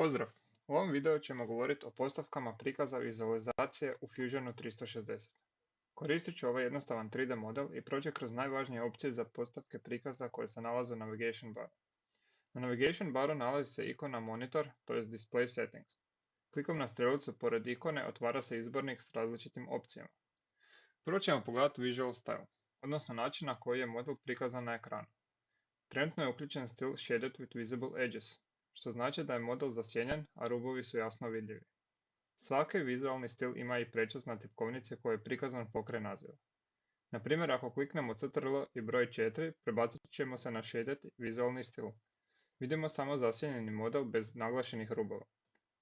Pozdrav! U ovom videu ćemo govoriti o postavkama prikaza vizualizacije u Fusionu 360. Koristit ću ovaj jednostavan 3D model i proći kroz najvažnije opcije za postavke prikaza koje se nalaze u Navigation baru. Na Navigation baru nalazi se ikona Monitor, to jest Display Settings. Klikom na strelicu pored ikone otvara se izbornik s različitim opcijama. Prvo ćemo pogledati Visual Style, odnosno način na koji je model prikazan na ekranu. Trenutno je uključen stil Shaded with Visible Edges, što znači da je model zasjenjen, a rubovi su jasno vidljivi. Svaki vizualni stil ima i prečac na tipkovnici koji je prikazan pokraj naziva. Na primjer, ako kliknemo CTRL i broj 4, prebacit ćemo se na Shaded vizualni stil. Vidimo samo zasjenjeni model bez naglašenih rubova.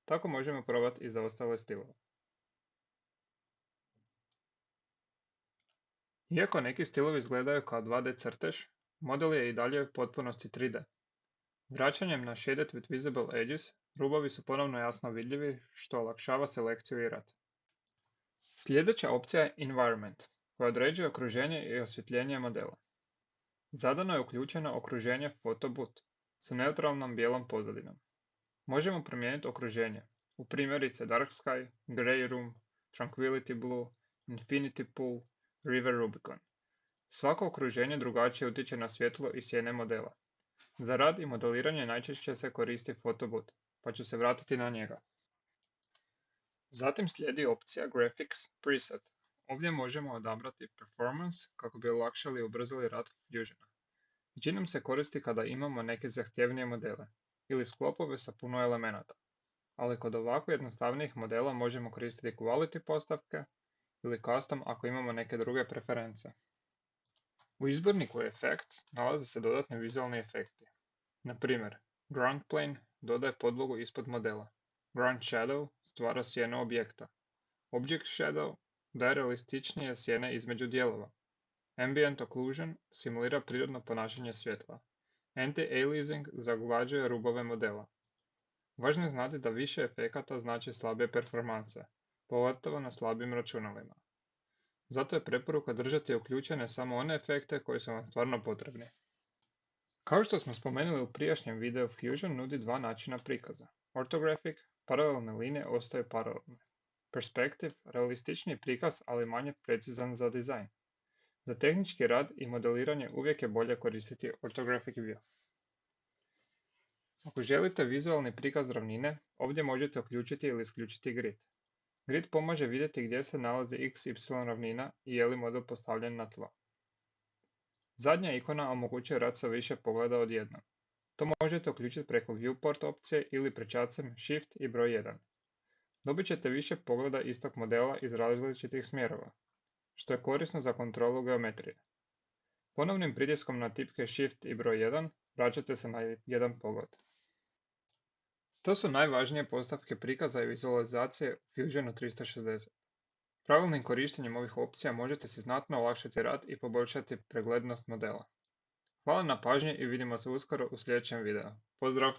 Tako možemo probati i za ostale stilove. Iako neki stilovi izgledaju kao 2D crtež, model je i dalje u potpunosti 3D. Vraćanjem na Shaded with Visible Edges, rubovi su ponovno jasno vidljivi, što olakšava selekciju i rad. Sljedeća opcija je Environment, koja određuje okruženje i osvjetljenje modela. Zadano je uključeno okruženje Photo Booth sa neutralnom bijelom pozadinom. Možemo promijeniti okruženje, u primjerice Dark Sky, Grey Room, Tranquility Blue, Infinity Pool, River Rubicon. Svako okruženje drugačije utječe na svjetlo i sjene modela. Za rad i modeliranje najčešće se koristi Photo Booth, pa ću se vratiti na njega. Zatim slijedi opcija Graphics Preset. Ovdje možemo odabrati Performance kako bi olakšali i ubrzali rad Fusiona. Većinom se koristi kada imamo neke zahtjevnije modele ili sklopove sa puno elemenata, ali kod ovako jednostavnijih modela možemo koristiti Quality postavke ili Custom ako imamo neke druge preference. U izborniku Effects nalaze se dodatni vizualni efekti. Na primjer, Ground Plane dodaje podlogu ispod modela. Ground Shadow stvara sjenu objekta. Object Shadow daje realističnije sjene između dijelova. Ambient Occlusion simulira prirodno ponašanje svjetla. Anti-aliasing zaglađuje rubove modela. Važno je znati da više efekata znači slabije performanse, pogotovo na slabim računalima. Zato je preporuka držati uključene samo one efekte koji su vam stvarno potrebni. Kao što smo spomenuli u prijašnjem videu, Fusion nudi dva načina prikaza. Orthographic, paralelne linije ostaju paralelne. Perspective, realističniji prikaz, ali manje precizan za dizajn. Za tehnički rad i modeliranje uvijek je bolje koristiti Orthographic View. Ako želite vizualni prikaz ravnine, ovdje možete uključiti ili isključiti grid. Grid pomaže vidjeti gdje se nalazi x, y ravnina i je li model postavljen na tlo. Zadnja ikona omogućuje rad sa više pogleda odjednom. To možete uključiti preko Viewport opcije ili prečacem Shift i broj 1. Dobit ćete više pogleda istog modela iz različitih smjerova, što je korisno za kontrolu geometrije. Ponovnim pritiskom na tipke Shift i broj 1 vraćate se na jedan pogled. To su najvažnije postavke prikaza i vizualizacije u Fusionu 360. Pravilnim korištenjem ovih opcija možete si znatno olakšati rad i poboljšati preglednost modela. Hvala na pažnji i vidimo se uskoro u sljedećem videu. Pozdrav!